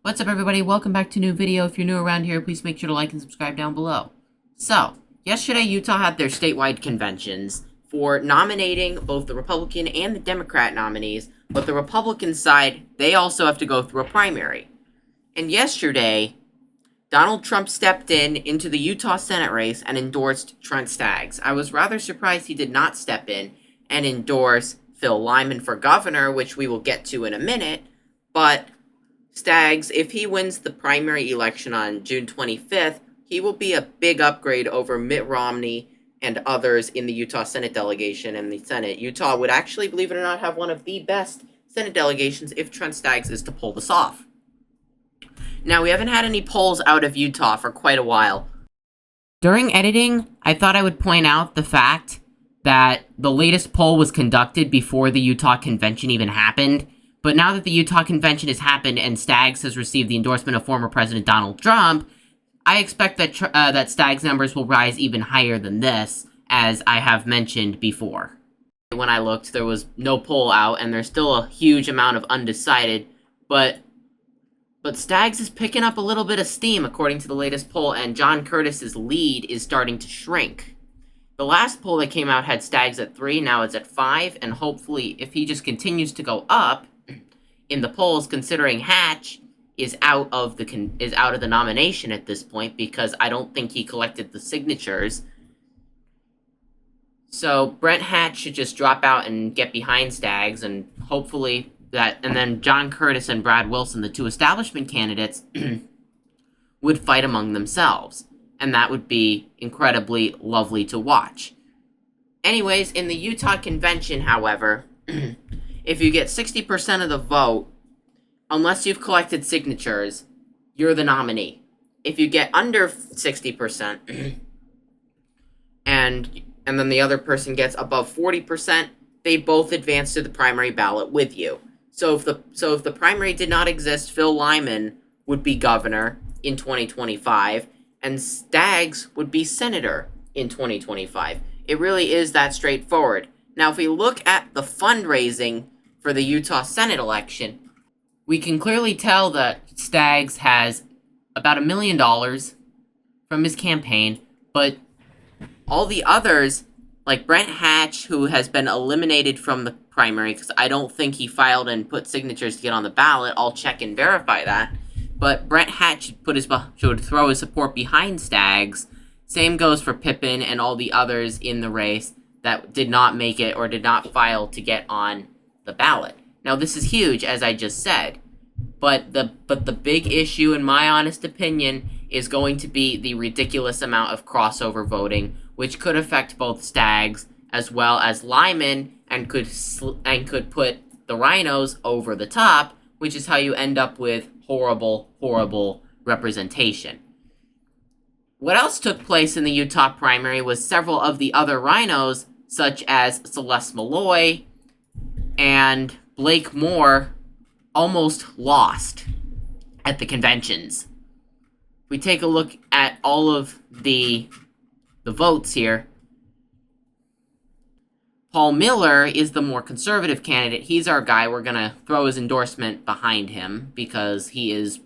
What's up, everybody? Welcome back to a new video. If you're new around here, please make sure to like and subscribe down below. So, yesterday Utah had their statewide conventions for nominating both the Republican and the Democrat nominees, but the Republican side, they also have to go through a primary. And yesterday, Donald Trump stepped into the Utah Senate race and endorsed Trent Staggs. I was rather surprised he did not step in and endorse Phil Lyman for governor, which we will get to in a minute, but Staggs, if he wins the primary election on June 25th, he will be a big upgrade over Mitt Romney and others in the Utah Senate delegation and the Senate. Utah would actually, believe it or not, have one of the best Senate delegations if Trent Staggs is to pull this off. Now, we haven't had any polls out of Utah for quite a while. During editing, I thought I would point out the fact that the latest poll was conducted before the Utah convention even happened. But now that the Utah convention has happened and Staggs has received the endorsement of former President Donald Trump, I expect that that Staggs' numbers will rise even higher than this, as I have mentioned before. When I looked, there was no poll out, and there's still a huge amount of undecided, but Staggs is picking up a little bit of steam, according to the latest poll, and John Curtis's lead is starting to shrink. The last poll that came out had Staggs at 3, now it's at 5, and hopefully, if he just continues to go up in the polls, considering Hatch is out of the nomination at this point, because I don't think he collected the signatures. So Brent Hatch should just drop out and get behind Staggs, and hopefully and then John Curtis and Brad Wilson, the two establishment candidates, would fight among themselves, and that would be incredibly lovely to watch. Anyways, in the Utah convention, however, if you get 60% of the vote, unless you've collected signatures, you're the nominee. If you get under 60%, and then the other person gets above 40%, they both advance to the primary ballot with you. So if the primary did not exist, Phil Lyman would be governor in 2025, and Staggs would be senator in 2025. It really is that straightforward. Now, if we look at the fundraising for the Utah Senate election, we can clearly tell that Staggs has about $1 million from his campaign, but all the others, like Brent Hatch, who has been eliminated from the primary because I don't think he filed and put signatures to get on the ballot. I'll check and verify that. But Brent Hatch should throw his support behind Staggs. Same goes for Pippin and all the others in the race that did not make it or did not file to get on the ballot. Now, this is huge, as I just said, but the big issue, in my honest opinion, is going to be the ridiculous amount of crossover voting, which could affect both Staggs as well as Lyman, and could put the RINOs over the top, which is how you end up with horrible representation. What else took place in the Utah primary was several of the other RINOs, such as Celeste Malloy and Blake Moore, almost lost at the conventions. If we take a look at all of the votes here, Paul Miller is the more conservative candidate. He's our guy. We're going to throw his endorsement behind him because he is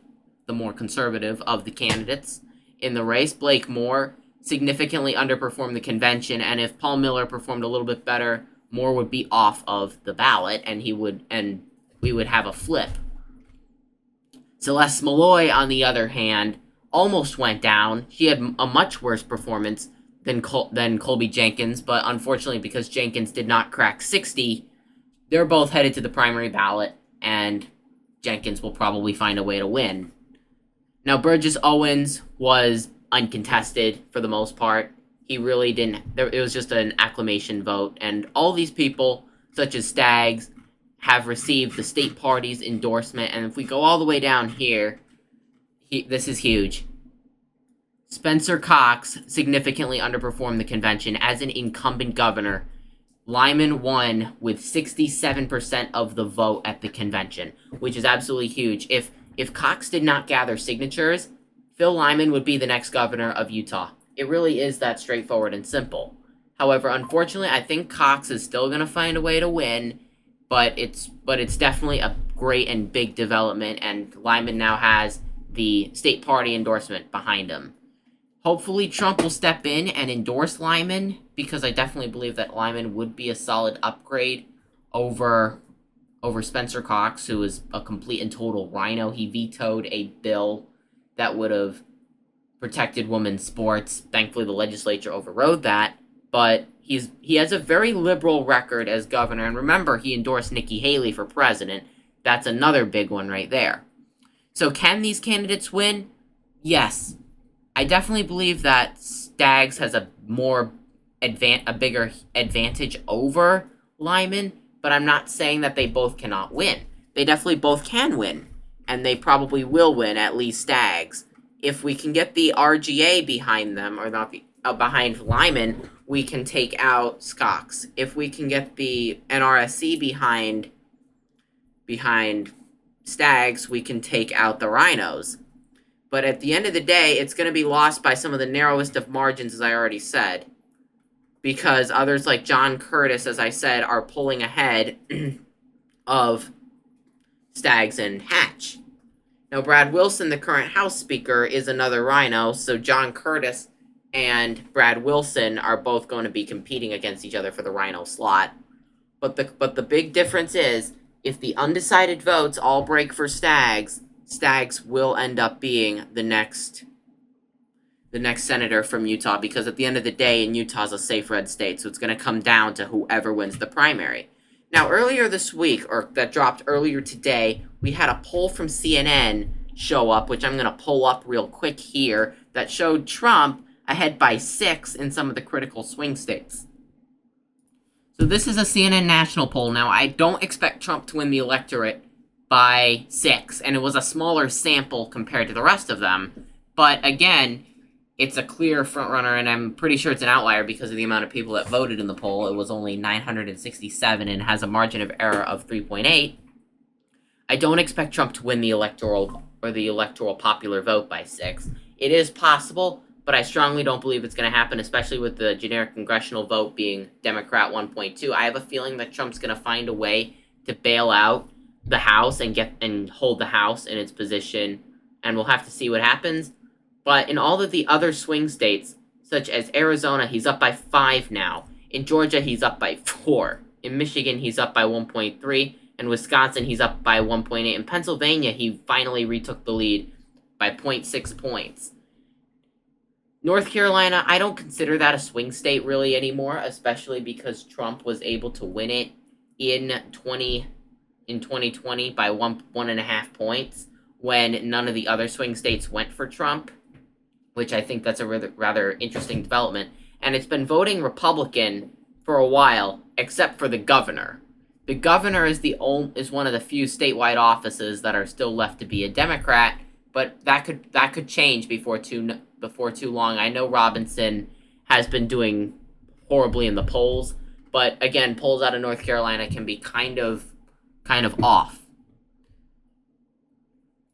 the more conservative of the candidates in the race. Blake Moore significantly underperformed the convention, and if Paul Miller performed a little bit better, Moore would be off of the ballot, and we would have a flip. Celeste Malloy, on the other hand, almost went down. She had a much worse performance than Colby Jenkins, but unfortunately, because Jenkins did not crack 60, they're both headed to the primary ballot, and Jenkins will probably find a way to win. Now, Burgess Owens was uncontested for the most part. He really didn't. It was just an acclamation vote, and all these people, such as Staggs, have received the state party's endorsement. And if we go all the way down here, this is huge. Spencer Cox significantly underperformed the convention as an incumbent governor. Lyman won with 67% of the vote at the convention, which is absolutely huge. If Cox did not gather signatures, Phil Lyman would be the next governor of Utah. It really is that straightforward and simple. However, unfortunately, I think Cox is still going to find a way to win, but it's definitely a great and big development, and Lyman now has the state party endorsement behind him. Hopefully Trump will step in and endorse Lyman, because I definitely believe that Lyman would be a solid upgrade over Spencer Cox, who is a complete and total RINO. He vetoed a bill that would have protected women's sports. Thankfully, the legislature overrode that, but he has a very liberal record as governor, and remember, he endorsed Nikki Haley for president. That's another big one right there. So can these candidates win? Yes. I definitely believe that Staggs has a bigger advantage over Lyman, but I'm not saying that they both cannot win. They definitely both can win, and they probably will win, at least Staggs. If we can get the RGA behind them, or not behind Lyman, we can take out Cox. If we can get the NRSC behind Staggs, we can take out the RINOs. But at the end of the day, it's going to be lost by some of the narrowest of margins, as I already said. Because others like John Curtis, as I said, are pulling ahead of Staggs and Hatch. Now, Brad Wilson, the current House Speaker, is another RINO, so John Curtis and Brad Wilson are both going to be competing against each other for the RINO slot. But the big difference is, if the undecided votes all break for Staggs, Staggs will end up being the next senator from Utah, because at the end of the day, in Utah's a safe red state, so it's going to come down to whoever wins the primary. Now, earlier this week, or that dropped earlier today, we had a poll from CNN show up, which I'm going to pull up real quick here, that showed Trump ahead by 6 in some of the critical swing states. So this is a CNN national poll. Now, I don't expect Trump to win the electorate by 6, and it was a smaller sample compared to the rest of them. But again, it's a clear frontrunner, and I'm pretty sure it's an outlier because of the amount of people that voted in the poll. It was only 967 and has a margin of error of 3.8. I don't expect Trump to win the electoral popular vote by 6. It is possible, but I strongly don't believe it's going to happen, especially with the generic congressional vote being Democrat 1.2. I have a feeling that Trump's going to find a way to bail out the House and hold the House in its position, and we'll have to see what happens. But in all of the other swing states, such as Arizona, he's up by 5 now. In Georgia, he's up by 4. In Michigan, he's up by 1.3. In Wisconsin, he's up by 1.8. In Pennsylvania, he finally retook the lead by 0.6 points. North Carolina, I don't consider that a swing state really anymore, especially because Trump was able to win it in 2020 by 1.5 points when none of the other swing states went for Trump, which I think that's a rather interesting development. And it's been voting Republican for a while, except for the governor. The governor is one of the few statewide offices that are still left to be a Democrat, but that could change before too long. I know Robinson has been doing horribly in the polls, but again, polls out of North Carolina can be kind of off.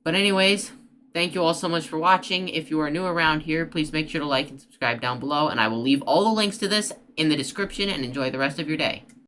But anyways, thank you all so much for watching. If you are new around here, please make sure to like and subscribe down below, and I will leave all the links to this in the description, and enjoy the rest of your day.